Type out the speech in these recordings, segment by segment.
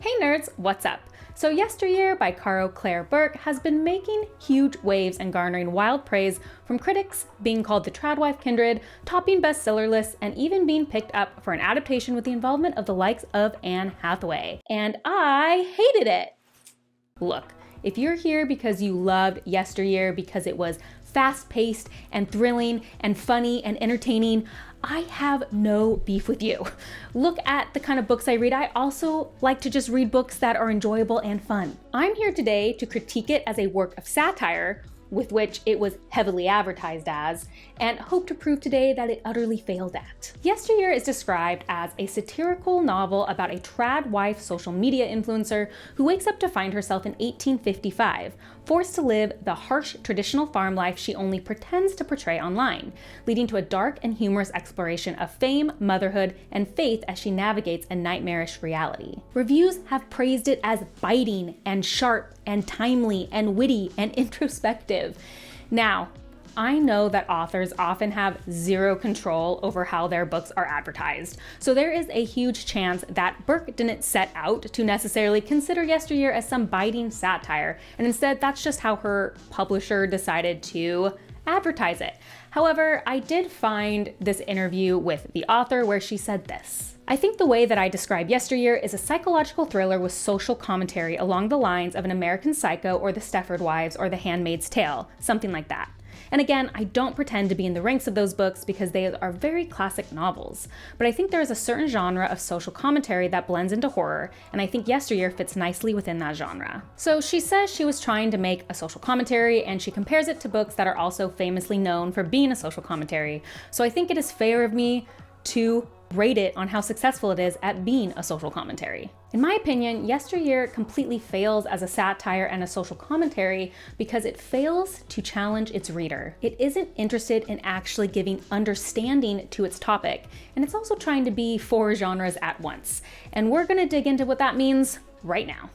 Hey nerds, what's up? So Yesteryear by Caro Claire Burke has been making huge waves and garnering wild praise from critics, being called the tradwife kindred, topping bestseller lists, and even being picked up for an adaptation with the involvement of the likes of Anne Hathaway. And I hated it! Look, if you're here because you loved Yesteryear because it was fast-paced and thrilling and funny and entertaining, I have no beef with you. Look at the kind of books I read. I also like to just read books that are enjoyable and fun. I'm here today to critique it as a work of satire, with which it was heavily advertised as, and hope to prove today that it utterly failed at. Yesteryear is described as a satirical novel about a trad wife social media influencer who wakes up to find herself in 1855, forced to live the harsh traditional farm life she only pretends to portray online, leading to a dark and humorous exploration of fame, motherhood, and faith as she navigates a nightmarish reality. Reviews have praised it as biting and sharp and timely and witty and introspective. Now, I know that authors often have zero control over how their books are advertised, so there is a huge chance that Burke didn't set out to necessarily consider Yesteryear as some biting satire, and instead that's just how her publisher decided to advertise it. However, I did find this interview with the author where she said this: "I think the way that I describe Yesteryear is a psychological thriller with social commentary along the lines of an American Psycho or The Stepford Wives or The Handmaid's Tale, something like that. And again, I don't pretend to be in the ranks of those books because they are very classic novels, but I think there is a certain genre of social commentary that blends into horror, and I think Yesteryear fits nicely within that genre." So she says she was trying to make a social commentary, and she compares it to books that are also famously known for being a social commentary. So I think it is fair of me to rate it on how successful it is at being a social commentary. In my opinion, Yesteryear completely fails as a satire and a social commentary because it fails to challenge its reader. It isn't interested in actually giving understanding to its topic, and it's also trying to be four genres at once. And we're gonna dig into what that means right now.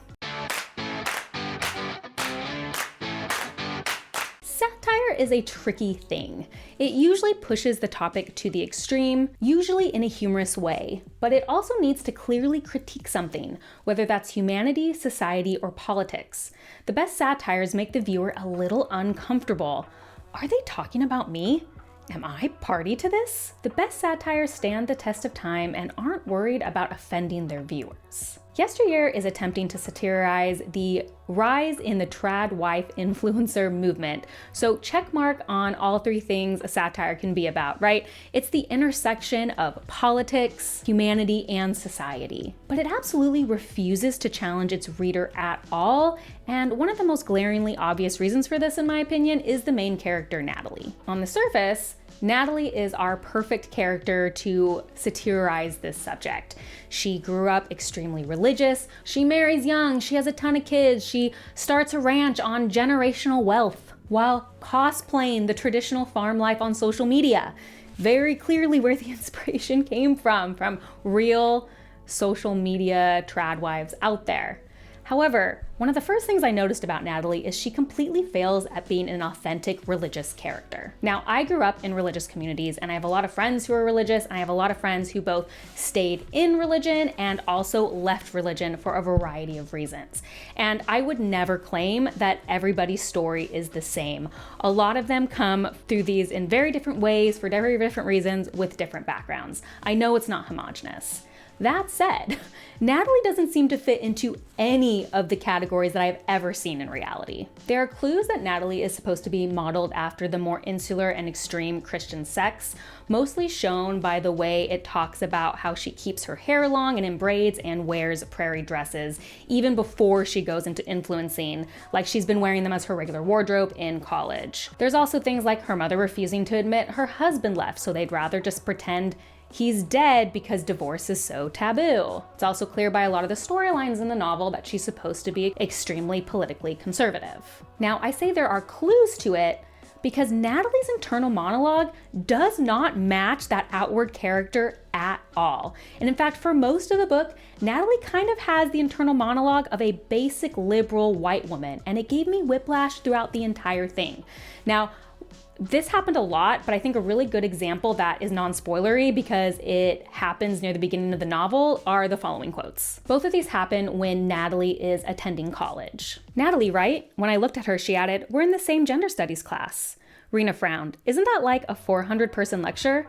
Satire is a tricky thing. It usually pushes the topic to the extreme, usually in a humorous way, but it also needs to clearly critique something, whether that's humanity, society, or politics. The best satires make the viewer a little uncomfortable. Are they talking about me? Am I party to this? The best satires stand the test of time and aren't worried about offending their viewers. Yesteryear is attempting to satirize the rise in the trad wife influencer movement. So check mark on all three things a satire can be about, right? It's the intersection of politics, humanity, and society. But it absolutely refuses to challenge its reader at all. And one of the most glaringly obvious reasons for this, in my opinion, is the main character, Natalie. On the surface, Natalie is our perfect character to satirize this subject. She grew up extremely religious, she marries young, she has a ton of kids, she starts a ranch on generational wealth while cosplaying the traditional farm life on social media. Very clearly where the inspiration came from real social media trad wives out there. However, one of the first things I noticed about Natalie is she completely fails at being an authentic religious character. Now, I grew up in religious communities, and I have a lot of friends who are religious, and I have a lot of friends who both stayed in religion and also left religion for a variety of reasons. And I would never claim that everybody's story is the same. A lot of them come through these in very different ways for very different reasons with different backgrounds. I know it's not homogenous. That said, Natalie doesn't seem to fit into any of the categories that I've ever seen in reality. There are clues that Natalie is supposed to be modeled after the more insular and extreme Christian sects, mostly shown by the way it talks about how she keeps her hair long and in braids and wears prairie dresses, even before she goes into influencing, like she's been wearing them as her regular wardrobe in college. There's also things like her mother refusing to admit her husband left, so they'd rather just pretend he's dead because divorce is so taboo. It's also clear by a lot of the storylines in the novel that she's supposed to be extremely politically conservative. Now, I say there are clues to it because Natalie's internal monologue does not match that outward character at all. And in fact, for most of the book, Natalie kind of has the internal monologue of a basic liberal white woman, and it gave me whiplash throughout the entire thing. Now, This happened a lot, but I think a really good example that is non-spoilery because it happens near the beginning of the novel are the following quotes. Both of these happen when Natalie is attending college. Natalie, right? When I looked at her, she added, "We're in the same gender studies class." Rena frowned. "Isn't that like a 400-person lecture?"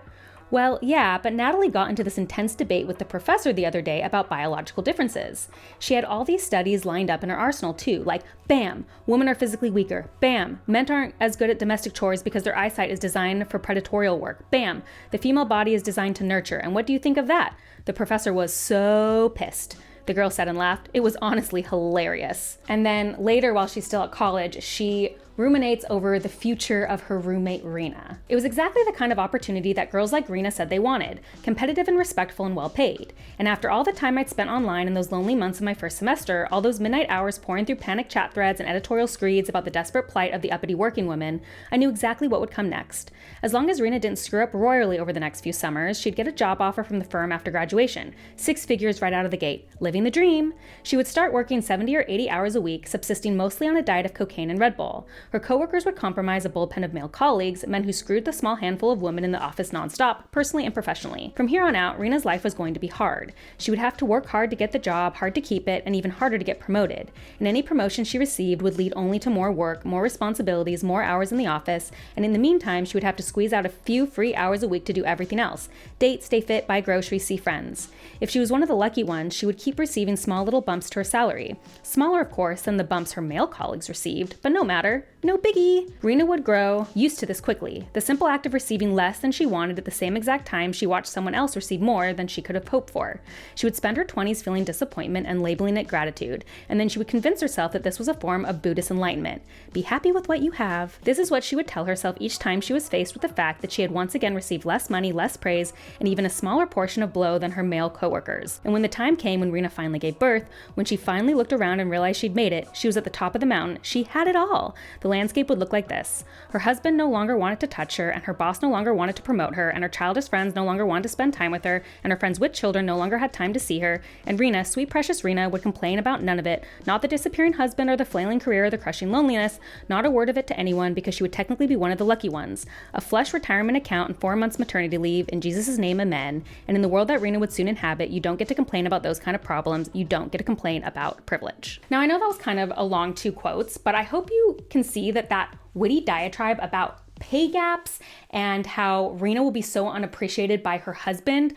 Well, yeah, but Natalie got into this intense debate with the professor the other day about biological differences. She had all these studies lined up in her arsenal too, like, bam, women are physically weaker, bam, men aren't as good at domestic chores because their eyesight is designed for predatorial work, bam, the female body is designed to nurture, and what do you think of that? The professor was so pissed. The girl said and laughed. It was honestly hilarious. And then later, while she's still at college, she ruminates over the future of her roommate, Rena. It was exactly the kind of opportunity that girls like Rena said they wanted, competitive and respectful and well paid. And after all the time I'd spent online in those lonely months of my first semester, all those midnight hours pouring through panic chat threads and editorial screeds about the desperate plight of the uppity working woman, I knew exactly what would come next. As long as Rena didn't screw up royally over the next few summers, she'd get a job offer from the firm after graduation, 6 figures right out of the gate, living the dream. She would start working 70 or 80 hours a week, subsisting mostly on a diet of cocaine and Red Bull. Her coworkers would compromise a bullpen of male colleagues, men who screwed the small handful of women in the office nonstop, personally and professionally. From here on out, Rena's life was going to be hard. She would have to work hard to get the job, hard to keep it, and even harder to get promoted. And any promotion she received would lead only to more work, more responsibilities, more hours in the office, and in the meantime, she would have to squeeze out a few free hours a week to do everything else. Date, stay fit, buy groceries, see friends. If she was one of the lucky ones, she would keep receiving small little bumps to her salary. Smaller, of course, than the bumps her male colleagues received, but no matter. No biggie. Rena would grow used to this quickly. The simple act of receiving less than she wanted at the same exact time she watched someone else receive more than she could have hoped for. She would spend her 20s feeling disappointment and labeling it gratitude, and then she would convince herself that this was a form of Buddhist enlightenment. Be happy with what you have. This is what she would tell herself each time she was faced with the fact that she had once again received less money, less praise, and even a smaller portion of blow than her male coworkers. And when the time came when Rena finally gave birth, when she finally looked around and realized she'd made it, she was at the top of the mountain. She had it all. The landscape would look like this. Her husband no longer wanted to touch her, and her boss no longer wanted to promote her, and her childish friends no longer wanted to spend time with her, and her friends with children no longer had time to see her, and Rena, sweet precious Rena, would complain about none of it, not the disappearing husband or the flailing career or the crushing loneliness, not a word of it to anyone because she would technically be one of the lucky ones. A flush retirement account and 4 months maternity leave, in Jesus' name, amen. And in the world that Rena would soon inhabit, you don't get to complain about those kind of problems, you don't get to complain about privilege. Now I know that was kind of a long 2 quotes, but I hope you can see that witty diatribe about pay gaps and how Rena will be so unappreciated by her husband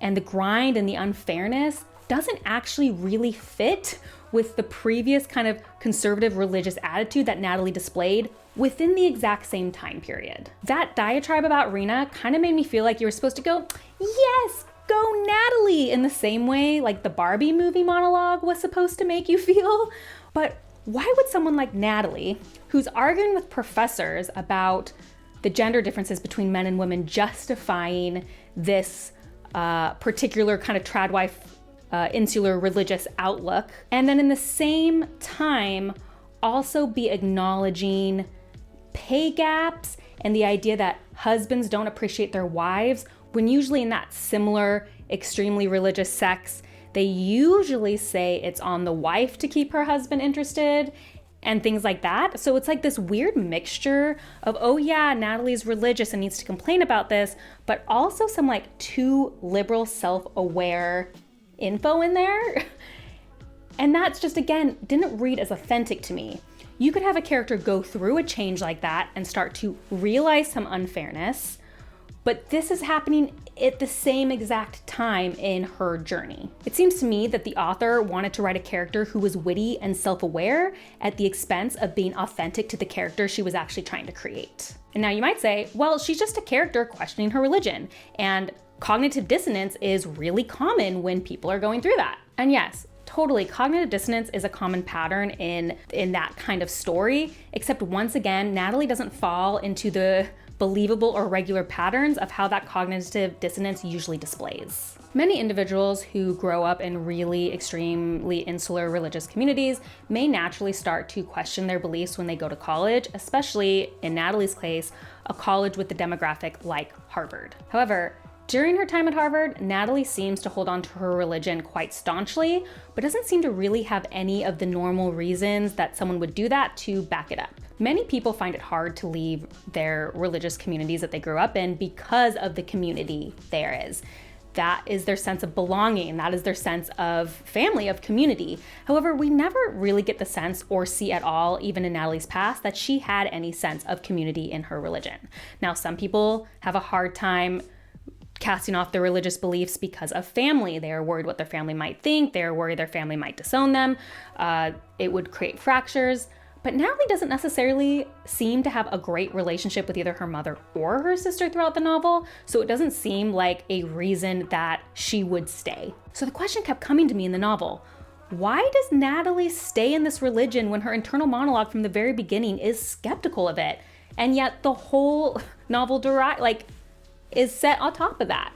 and the grind and the unfairness doesn't actually really fit with the previous kind of conservative religious attitude that Natalie displayed within the exact same time period. That diatribe about Rena kind of made me feel like you were supposed to go, yes, go Natalie, in the same way like the Barbie movie monologue was supposed to make you feel. But why would someone like Natalie, who's arguing with professors about the gender differences between men and women, justifying this particular kind of tradwife, insular religious outlook, and then in the same time also be acknowledging pay gaps and the idea that husbands don't appreciate their wives, when usually in that similar, extremely religious sex, they usually say it's on the wife to keep her husband interested and things like that. So it's like this weird mixture of, oh yeah, Natalie's religious and needs to complain about this, but also some like too liberal, self-aware info in there. And that's just, again, didn't read as authentic to me. You could have a character go through a change like that and start to realize some unfairness, but this is happening at the same exact time in her journey. It seems to me that the author wanted to write a character who was witty and self-aware at the expense of being authentic to the character she was actually trying to create. And now you might say, well, she's just a character questioning her religion, and cognitive dissonance is really common when people are going through that. And yes, totally, cognitive dissonance is a common pattern in that kind of story, except once again, Natalie doesn't fall into the believable or regular patterns of how that cognitive dissonance usually displays. Many individuals who grow up in really extremely insular religious communities may naturally start to question their beliefs when they go to college, especially in Natalie's case, a college with the demographic like Harvard. However, during her time at Harvard, Natalie seems to hold on to her religion quite staunchly, but doesn't seem to really have any of the normal reasons that someone would do that to back it up. Many people find it hard to leave their religious communities that they grew up in because of the community there is. That is their sense of belonging. That is their sense of family, of community. However, we never really get the sense or see at all, even in Natalie's past, that she had any sense of community in her religion. Now, some people have a hard time casting off their religious beliefs because of family. They are worried what their family might think. They are worried their family might disown them. It would create fractures. But Natalie doesn't necessarily seem to have a great relationship with either her mother or her sister throughout the novel, so it doesn't seem like a reason that she would stay. So the question kept coming to me in the novel: why does Natalie stay in this religion when her internal monologue from the very beginning is skeptical of it? And yet the whole novel is set on top of that.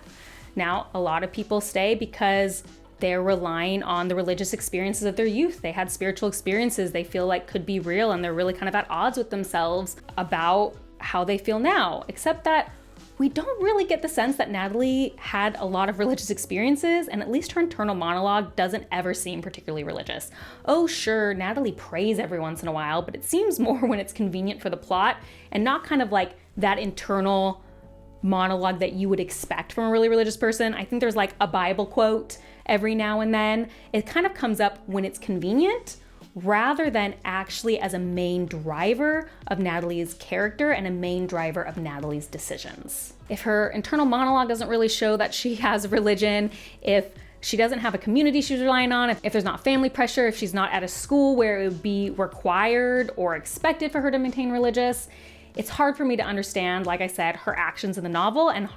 Now, a lot of people stay because they're relying on the religious experiences of their youth. They had spiritual experiences they feel like could be real, and they're really kind of at odds with themselves about how they feel now. Except that we don't really get the sense that Natalie had a lot of religious experiences, and at least her internal monologue doesn't ever seem particularly religious. Oh, sure, Natalie prays every once in a while, but it seems more when it's convenient for the plot and not kind of like that internal monologue that you would expect from a really religious person. I think there's like a Bible quote every now and then. It kind of comes up when it's convenient rather than actually as a main driver of Natalie's character and a main driver of Natalie's decisions. If her internal monologue doesn't really show that she has religion, if she doesn't have a community she's relying on, if there's not family pressure, if she's not at a school where it would be required or expected for her to maintain religious, it's hard for me to understand, like I said, her actions in the novel, and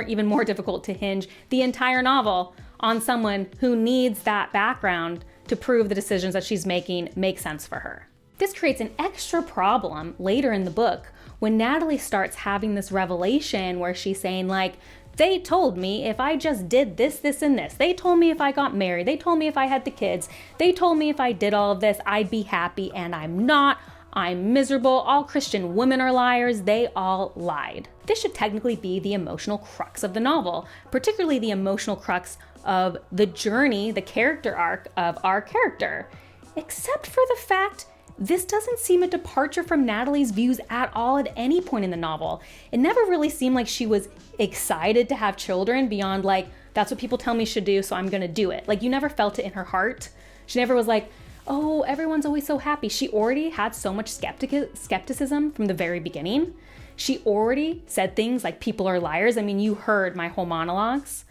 even more difficult to hinge the entire novel on someone who needs that background to prove the decisions that she's making make sense for her. This creates an extra problem later in the book when Natalie starts having this revelation where she's saying like, they told me if I just did this, this, and this. They told me if I got married. They told me if I had the kids. They told me if I did all of this, I'd be happy, and I'm not. I'm miserable. All Christian women are liars. They all lied. This should technically be the emotional crux of the novel, particularly the emotional crux of the journey, the character arc of our character. Except for the fact this doesn't seem a departure from Natalie's views at all at any point in the novel. It never really seemed like she was excited to have children beyond like, that's what people tell me should do, so I'm gonna do it. Like, you never felt it in her heart. She never was like, oh, everyone's always so happy. She already had so much skepticism from the very beginning. She already said things like people are liars. I mean, you heard my whole monologues.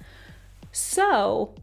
So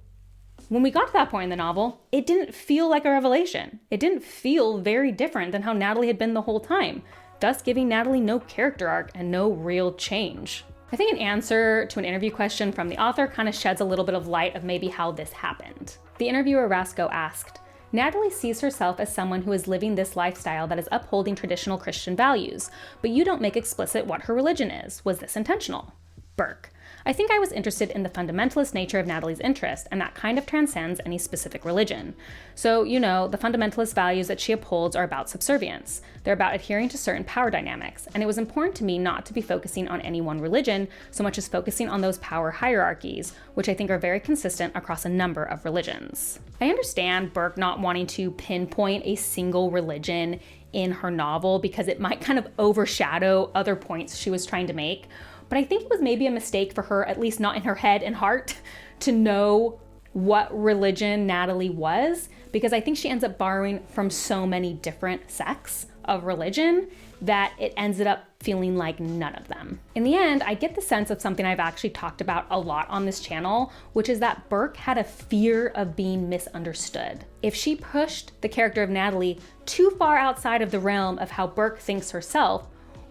when we got to that point in the novel, it didn't feel like a revelation. It didn't feel very different than how Natalie had been the whole time, thus giving Natalie no character arc and no real change. I think an answer to an interview question from the author kind of sheds a little bit of light of maybe how this happened. The interviewer Rasco asked, Natalie sees herself as someone who is living this lifestyle that is upholding traditional Christian values, but you don't make explicit what her religion is. Was this intentional? Burke: I think I was interested in the fundamentalist nature of Natalie's interest, and that kind of transcends any specific religion. So, the fundamentalist values that she upholds are about subservience. They're about adhering to certain power dynamics, and it was important to me not to be focusing on any one religion so much as focusing on those power hierarchies, which I think are very consistent across a number of religions. I understand Burke not wanting to pinpoint a single religion in her novel because it might kind of overshadow other points she was trying to make. But I think it was maybe a mistake for her, at least not in her head and heart, to know what religion Natalie was, because I think she ends up borrowing from so many different sects of religion that it ended up feeling like none of them. In the end, I get the sense of something I've actually talked about a lot on this channel, which is that Burke had a fear of being misunderstood. If she pushed the character of Natalie too far outside of the realm of how Burke thinks herself,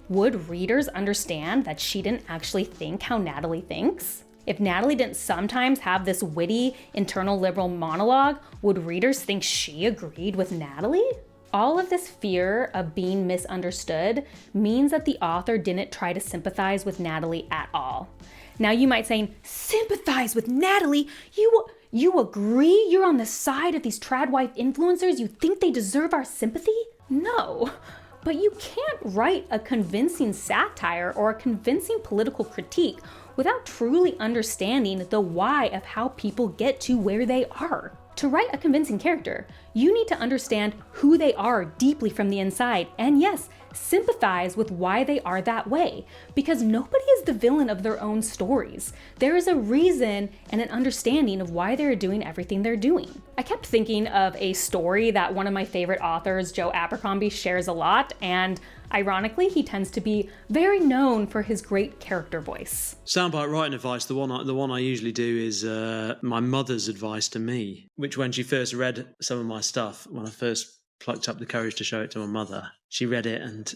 would readers understand that she didn't actually think how Natalie thinks? If Natalie didn't sometimes have this witty internal liberal monologue, would readers think she agreed with Natalie? All of this fear of being misunderstood means that the author didn't try to sympathize with Natalie at all. Now you might say, sympathize with Natalie? You agree you're on the side of these trad wife influencers? You think they deserve our sympathy? No. But you can't write a convincing satire or a convincing political critique without truly understanding the why of how people get to where they are. To write a convincing character, You need to understand who they are deeply from the inside, and yes, sympathize with why they are that way, because nobody is the villain of their own stories. There is a reason and an understanding of why they're doing everything they're doing. I kept thinking of a story that one of my favorite authors, Joe Abercrombie, shares a lot, and ironically, he tends to be very known for his great character voice. Soundbite writing advice, the one I usually do is my mother's advice to me, which when she first read some of my stuff, when I first plucked up the courage to show it to my mother, she read it and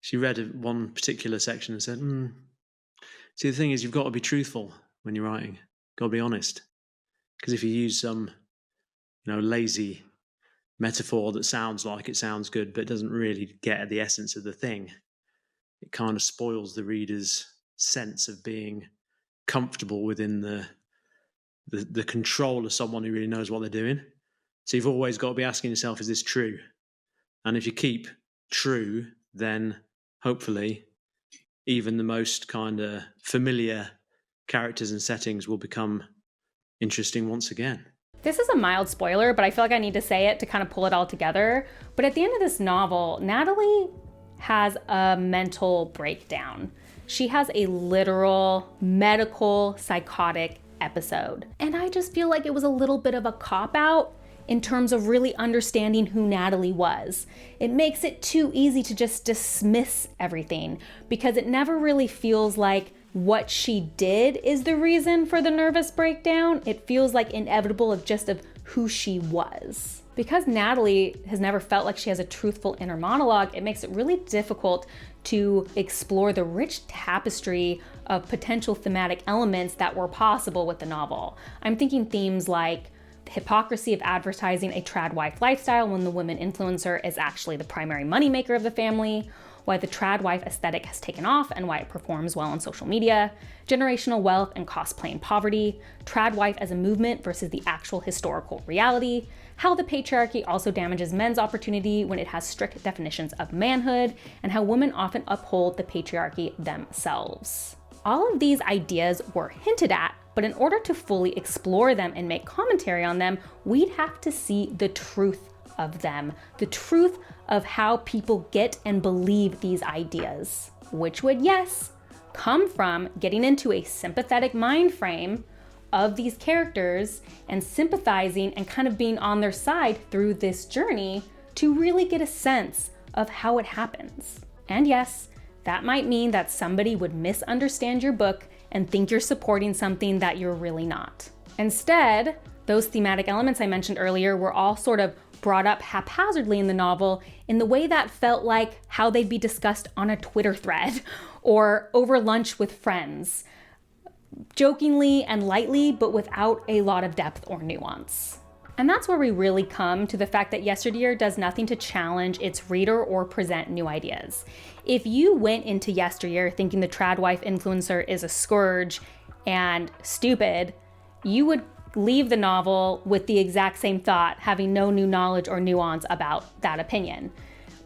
she read one particular section and said, see, the thing is, you've got to be truthful when you're writing. Got to be honest. Because if you use some, lazy metaphor that sounds like it sounds good, but doesn't really get at the essence of the thing, it kind of spoils the reader's sense of being comfortable within the control of someone who really knows what they're doing. So you've always got to be asking yourself, is this true? And if you keep true, then hopefully even the most kind of familiar characters and settings will become interesting once again. This is a mild spoiler, but I feel like I need to say it to kind of pull it all together. But at the end of this novel, Natalie has a mental breakdown. She has a literal medical psychotic episode. And I just feel like it was a little bit of a cop-out in terms of really understanding who Natalie was. It makes it too easy to just dismiss everything because it never really feels like what she did is the reason for the nervous breakdown. It feels like inevitable of who she was. Because Natalie has never felt like she has a truthful inner monologue, it makes it really difficult to explore the rich tapestry of potential thematic elements that were possible with the novel. I'm thinking themes like the hypocrisy of advertising a trad wife lifestyle when the woman influencer is actually the primary moneymaker of the family, why the trad wife aesthetic has taken off and why it performs well on social media, generational wealth and cosplaying poverty, trad wife as a movement versus the actual historical reality, how the patriarchy also damages men's opportunity when it has strict definitions of manhood, and how women often uphold the patriarchy themselves. All of these ideas were hinted at, but in order to fully explore them and make commentary on them, we'd have to see the truth of them, the truth of how people get and believe these ideas, which would, yes, come from getting into a sympathetic mind frame of these characters and sympathizing and kind of being on their side through this journey to really get a sense of how it happens. And yes, that might mean that somebody would misunderstand your book and think you're supporting something that you're really not. Instead, those thematic elements I mentioned earlier were all sort of brought up haphazardly in the novel in the way that felt like how they'd be discussed on a Twitter thread or over lunch with friends, jokingly and lightly, but without a lot of depth or nuance. And that's where we really come to the fact that Yesteryear does nothing to challenge its reader or present new ideas. If you went into Yesteryear thinking the trad wife influencer is a scourge and stupid, you would leave the novel with the exact same thought, having no new knowledge or nuance about that opinion.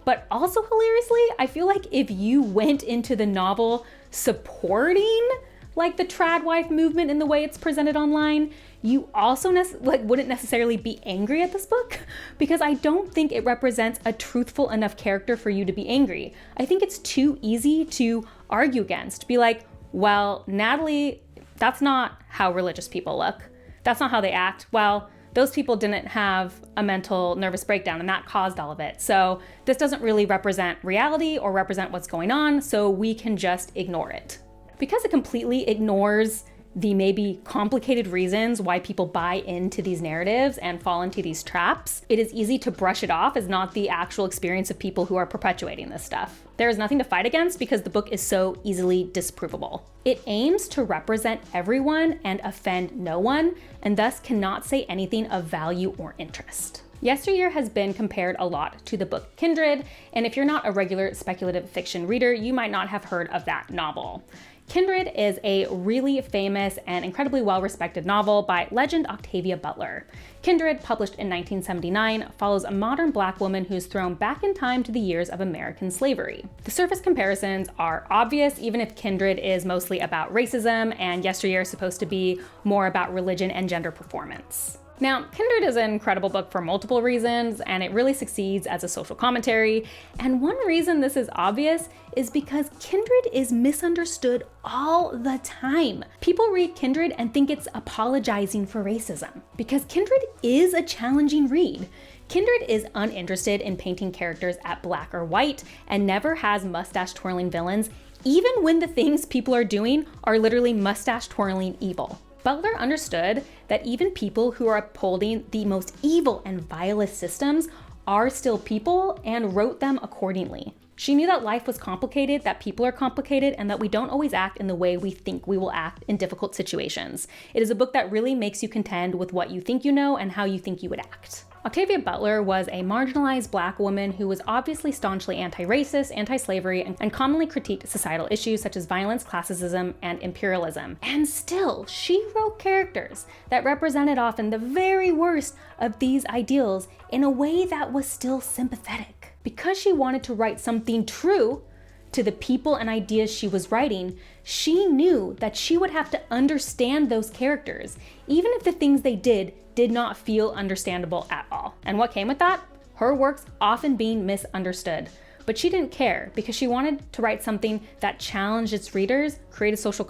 But also hilariously, I feel like if you went into the novel supporting like the trad wife movement in the way it's presented online, you also wouldn't necessarily be angry at this book, because I don't think it represents a truthful enough character for you to be angry. I think it's too easy to argue against, be like, well, Natalie, that's not how religious people look. That's not how they act. Well, those people didn't have a mental nervous breakdown and that caused all of it. So this doesn't really represent reality or represent what's going on, so we can just ignore it. Because it completely ignores the maybe complicated reasons why people buy into these narratives and fall into these traps, it is easy to brush it off as not the actual experience of people who are perpetuating this stuff. There is nothing to fight against because the book is so easily disprovable. It aims to represent everyone and offend no one, and thus cannot say anything of value or interest. Yesteryear has been compared a lot to the book Kindred, and if you're not a regular speculative fiction reader, you might not have heard of that novel. Kindred is a really famous and incredibly well-respected novel by legend Octavia Butler. Kindred, published in 1979, follows a modern Black woman who's thrown back in time to the years of American slavery. The surface comparisons are obvious, even if Kindred is mostly about racism and Yesteryear is supposed to be more about religion and gender performance. Now, Kindred is an incredible book for multiple reasons, and it really succeeds as a social commentary. And one reason this is obvious is because Kindred is misunderstood all the time. People read Kindred and think it's apologizing for racism, because Kindred is a challenging read. Kindred is uninterested in painting characters at black or white and never has mustache-twirling villains, even when the things people are doing are literally mustache-twirling evil. Butler understood that even people who are upholding the most evil and vilest systems are still people and wrote them accordingly. She knew that life was complicated, that people are complicated, and that we don't always act in the way we think we will act in difficult situations. It is a book that really makes you contend with what you think you know and how you think you would act. Octavia Butler was a marginalized Black woman who was obviously staunchly anti-racist, anti-slavery, and commonly critiqued societal issues such as violence, classism, and imperialism. And still, she wrote characters that represented often the very worst of these ideals in a way that was still sympathetic. Because she wanted to write something true to the people and ideas she was writing, she knew that she would have to understand those characters, even if the things they did not feel understandable at all. And what came with that? Her works often being misunderstood. But she didn't care because she wanted to write something that challenged its readers, created social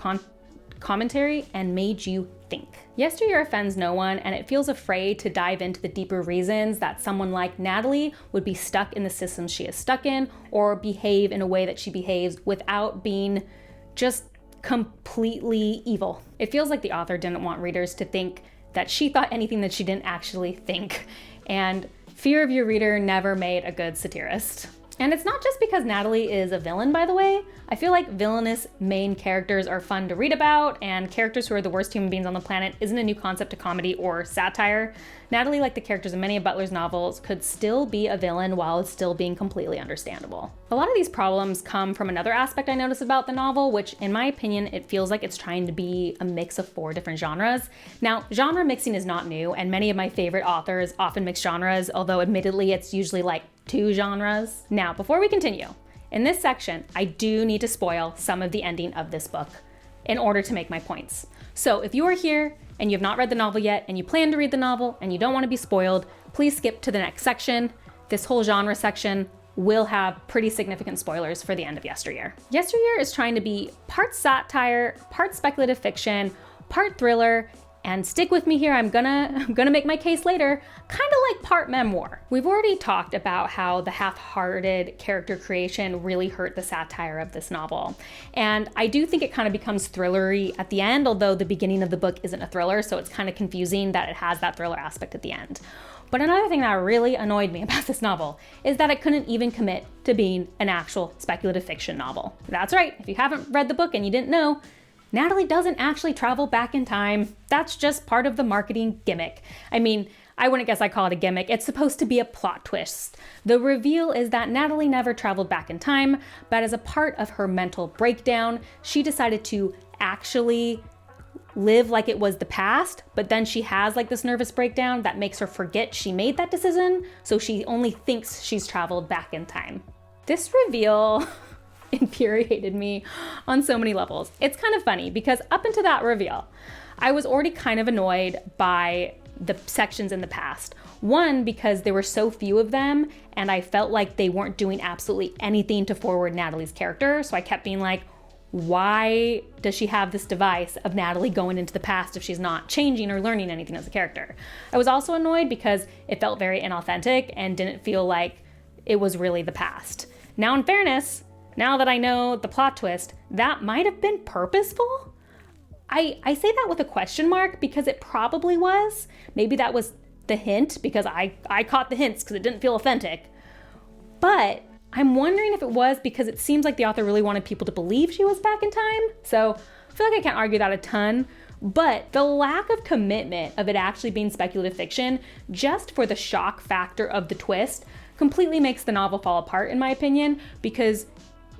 commentary, and made you think. Yesteryear offends no one, and it feels afraid to dive into the deeper reasons that someone like Natalie would be stuck in the system she is stuck in, or behave in a way that she behaves without being just completely evil. It feels like the author didn't want readers to think that she thought anything that she didn't actually think. And fear of your reader never made a good satirist. And it's not just because Natalie is a villain, by the way. I feel like villainous main characters are fun to read about, and characters who are the worst human beings on the planet isn't a new concept to comedy or satire. Natalie, like the characters in many of Butler's novels, could still be a villain while still being completely understandable. A lot of these problems come from another aspect I noticed about the novel, which in my opinion, it feels like it's trying to be a mix of 4 different genres. Now, genre mixing is not new, and many of my favorite authors often mix genres, although admittedly it's usually like 2 genres. Now, before we continue, in this section, I do need to spoil some of the ending of this book in order to make my points. So if you are here and you have not read the novel yet and you plan to read the novel and you don't want to be spoiled, please skip to the next section. This whole genre section will have pretty significant spoilers for the end of Yesteryear. Yesteryear is trying to be part satire, part speculative fiction, part thriller, and stick with me here, I'm gonna make my case later, kind of like part memoir. We've already talked about how the half-hearted character creation really hurt the satire of this novel. And I do think it kind of becomes thrillery at the end, although the beginning of the book isn't a thriller, so it's kind of confusing that it has that thriller aspect at the end. But another thing that really annoyed me about this novel is that it couldn't even commit to being an actual speculative fiction novel. That's right, if you haven't read the book and you didn't know, Natalie doesn't actually travel back in time. That's just part of the marketing gimmick. I mean, I wouldn't guess I'd call it a gimmick. It's supposed to be a plot twist. The reveal is that Natalie never traveled back in time, but as a part of her mental breakdown, she decided to actually live like it was the past, but then she has like this nervous breakdown that makes her forget she made that decision, so she only thinks she's traveled back in time. This reveal infuriated me on so many levels. It's kind of funny because up until that reveal, I was already kind of annoyed by the sections in the past. One, because there were so few of them and I felt like they weren't doing absolutely anything to forward Natalie's character. So I kept being like, why does she have this device of Natalie going into the past if she's not changing or learning anything as a character? I was also annoyed because it felt very inauthentic and didn't feel like it was really the past. Now, in fairness, now that I know the plot twist, that might have been purposeful. I say that with a question mark because it probably was. Maybe that was the hint because I caught the hints because it didn't feel authentic. But I'm wondering if it was because it seems like the author really wanted people to believe she was back in time. So I feel like I can't argue that a ton. But the lack of commitment of it actually being speculative fiction, just for the shock factor of the twist, completely makes the novel fall apart, in my opinion, because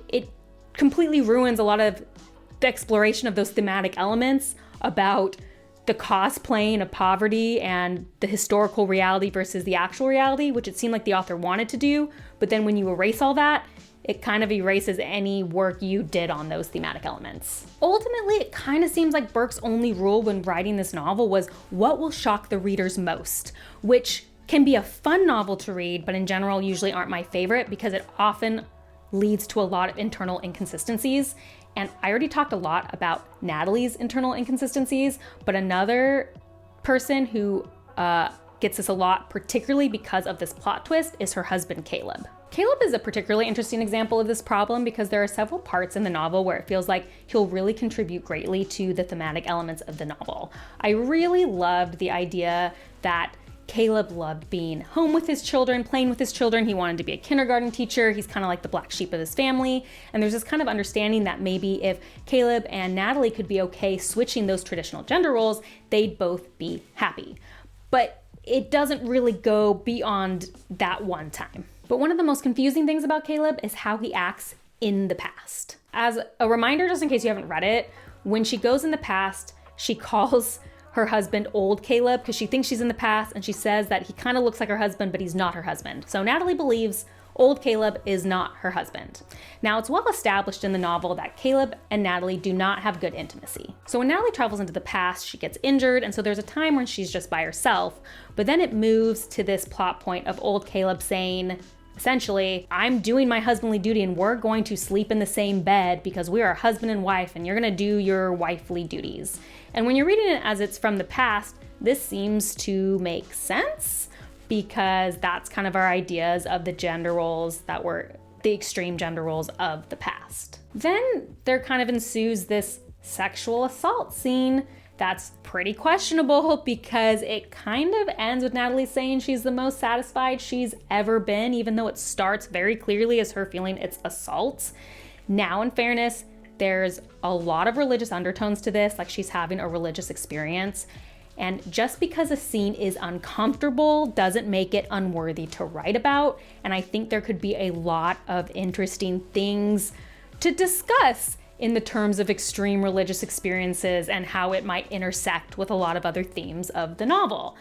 it completely ruins a lot of the exploration of those thematic elements about the cosplaying of poverty and the historical reality versus the actual reality, which it seemed like the author wanted to do. But then when you erase all that, it kind of erases any work you did on those thematic elements. Ultimately, it kind of seems like Burke's only rule when writing this novel was what will shock the readers most, which can be a fun novel to read, but in general usually aren't my favorite because it often leads to a lot of internal inconsistencies. And I already talked a lot about Natalie's internal inconsistencies, but another person who gets this a lot, particularly because of this plot twist, is her husband, Caleb. Caleb is a particularly interesting example of this problem because there are several parts in the novel where it feels like he'll really contribute greatly to the thematic elements of the novel. I really loved the idea that Caleb loved being home with his children, playing with his children. He wanted to be a kindergarten teacher. He's kind of like the black sheep of his family. And there's this kind of understanding that maybe if Caleb and Natalie could be okay switching those traditional gender roles, they'd both be happy. But it doesn't really go beyond that one time. But one of the most confusing things about Caleb is how he acts in the past. As a reminder, just in case you haven't read it, when she goes in the past, she calls her husband old Caleb because she thinks she's in the past, and she says that he kind of looks like her husband, but he's not her husband. So Natalie believes old Caleb is not her husband. Now, it's well established in the novel that Caleb and Natalie do not have good intimacy. So when Natalie travels into the past, she gets injured, and so there's a time when she's just by herself, but then it moves to this plot point of old Caleb saying, essentially, I'm doing my husbandly duty and we're going to sleep in the same bed because we are husband and wife and you're gonna do your wifely duties. And when you're reading it as it's from the past, this seems to make sense because that's kind of our ideas of the gender roles that were the extreme gender roles of the past. Then there kind of ensues this sexual assault scene that's pretty questionable because it kind of ends with Natalie saying she's the most satisfied she's ever been, even though it starts very clearly as her feeling it's assault. Now, in fairness, there's a lot of religious undertones to this, like she's having a religious experience. And just because a scene is uncomfortable doesn't make it unworthy to write about. And I think there could be a lot of interesting things to discuss in the terms of extreme religious experiences and how it might intersect with a lot of other themes of the novel.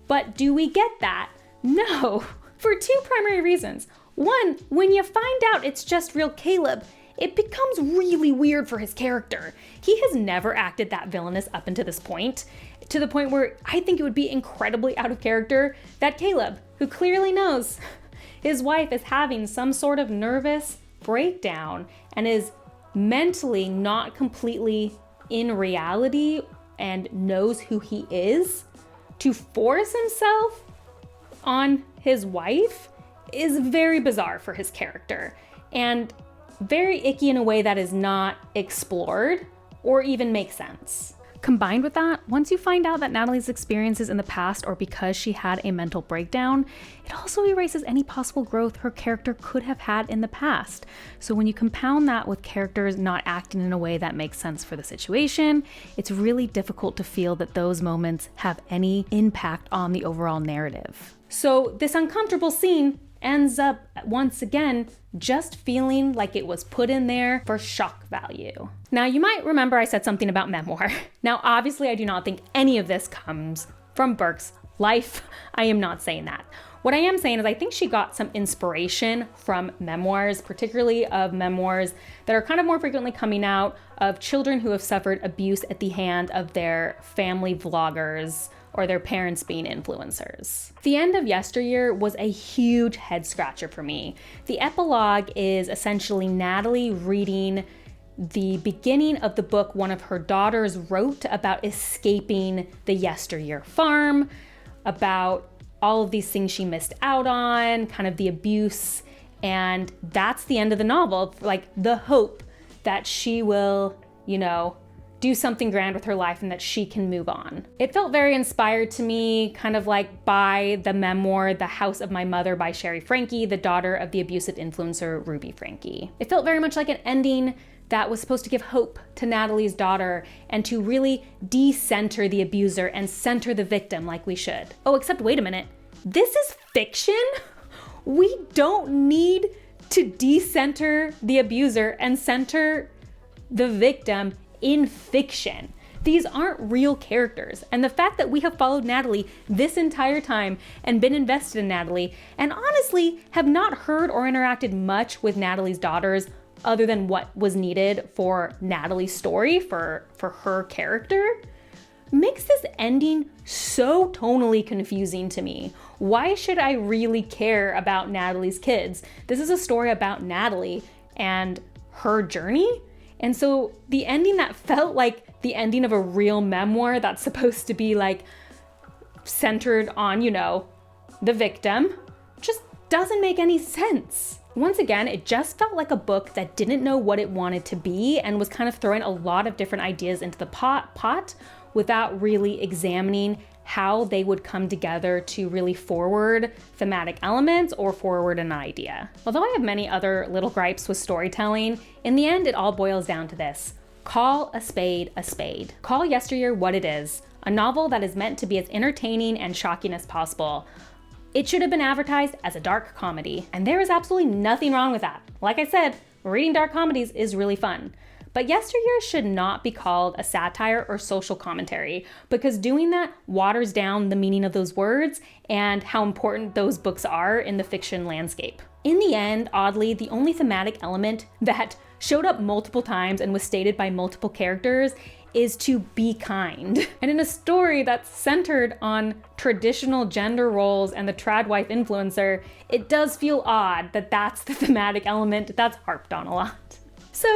But do we get that? No, for two primary reasons. One, when you find out it's just real Caleb, it becomes really weird for his character. He has never acted that villainous up until this point, to the point where I think it would be incredibly out of character that Caleb, who clearly knows his wife is having some sort of nervous breakdown and is mentally not completely in reality and knows who he is, to force himself on his wife is very bizarre for his character and very icky in a way that is not explored or even makes sense. Combined with that, once you find out that Natalie's experiences in the past are because she had a mental breakdown, it also erases any possible growth her character could have had in the past. So when you compound that with characters not acting in a way that makes sense for the situation, it's really difficult to feel that those moments have any impact on the overall narrative. So this uncomfortable scene ends up, once again, just feeling like it was put in there for shock value. Now, you might remember I said something about memoir. Now, obviously, I do not think any of this comes from Burke's life. I am not saying that. What I am saying is I think she got some inspiration from memoirs, particularly of memoirs that are kind of more frequently coming out of children who have suffered abuse at the hand of their family vloggers or their parents being influencers. The end of Yesteryear was a huge head scratcher for me. The epilogue is essentially Natalie reading the beginning of the book one of her daughters wrote about escaping the Yesteryear farm, about all of these things she missed out on, kind of the abuse, and that's the end of the novel, like the hope that she will, do something grand with her life and that she can move on. It felt very inspired to me, kind of like by the memoir, The House of My Mother by Sherry Frankie, the daughter of the abusive influencer Ruby Frankie. It felt very much like an ending that was supposed to give hope to Natalie's daughter and to really de-center the abuser and center the victim like we should. Oh, except wait a minute, this is fiction? We don't need to de-center the abuser and center the victim in fiction. These aren't real characters, and the fact that we have followed Natalie this entire time and been invested in Natalie, and honestly have not heard or interacted much with Natalie's daughters other than what was needed for Natalie's story, for her character, makes this ending so tonally confusing to me. Why should I really care about Natalie's kids? This is a story about Natalie and her journey. And so the ending that felt like the ending of a real memoir that's supposed to be like centered on, the victim, just doesn't make any sense. Once again, it just felt like a book that didn't know what it wanted to be and was kind of throwing a lot of different ideas into the pot without really examining how they would come together to really forward thematic elements or forward an idea. Although I have many other little gripes with storytelling, in the end it all boils down to this. Call a spade a spade. Call Yesteryear what it is, a novel that is meant to be as entertaining and shocking as possible. It should have been advertised as a dark comedy, and there is absolutely nothing wrong with that. Like I said, reading dark comedies is really fun. But Yesteryear should not be called a satire or social commentary, because doing that waters down the meaning of those words and how important those books are in the fiction landscape. In the end, oddly, the only thematic element that showed up multiple times and was stated by multiple characters is to be kind. And in a story that's centered on traditional gender roles and the trad wife influencer, it does feel odd that that's the thematic element that's harped on a lot. So,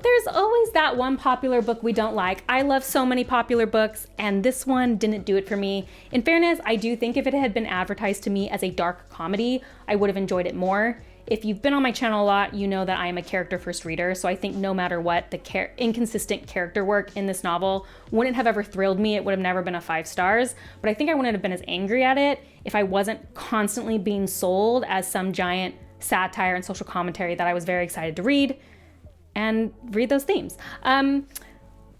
there's always that one popular book we don't like. I love so many popular books, and this one didn't do it for me. In fairness, I do think if it had been advertised to me as a dark comedy, I would have enjoyed it more. If you've been on my channel a lot, you know that I am a character first reader, so I think no matter what, the inconsistent character work in this novel wouldn't have ever thrilled me. It would have never been a 5 stars, but I think I wouldn't have been as angry at it if I wasn't constantly being sold as some giant satire and social commentary that I was very excited to read and read those themes.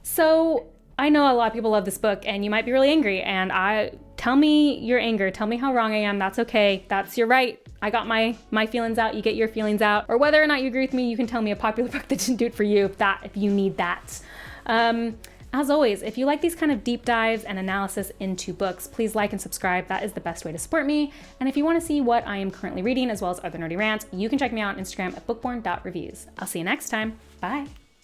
So I know a lot of people love this book and you might be really angry, and tell me your anger, tell me how wrong I am, that's okay, that's your right. I got my feelings out, you get your feelings out, or whether or not you agree with me, you can tell me a popular book that didn't do it for you if you need that. As always, if you like these kind of deep dives and analysis into books, please like and subscribe. That is the best way to support me. And if you want to see what I am currently reading as well as other nerdy rants, you can check me out on Instagram at bookborn.reviews. I'll see you next time. Bye.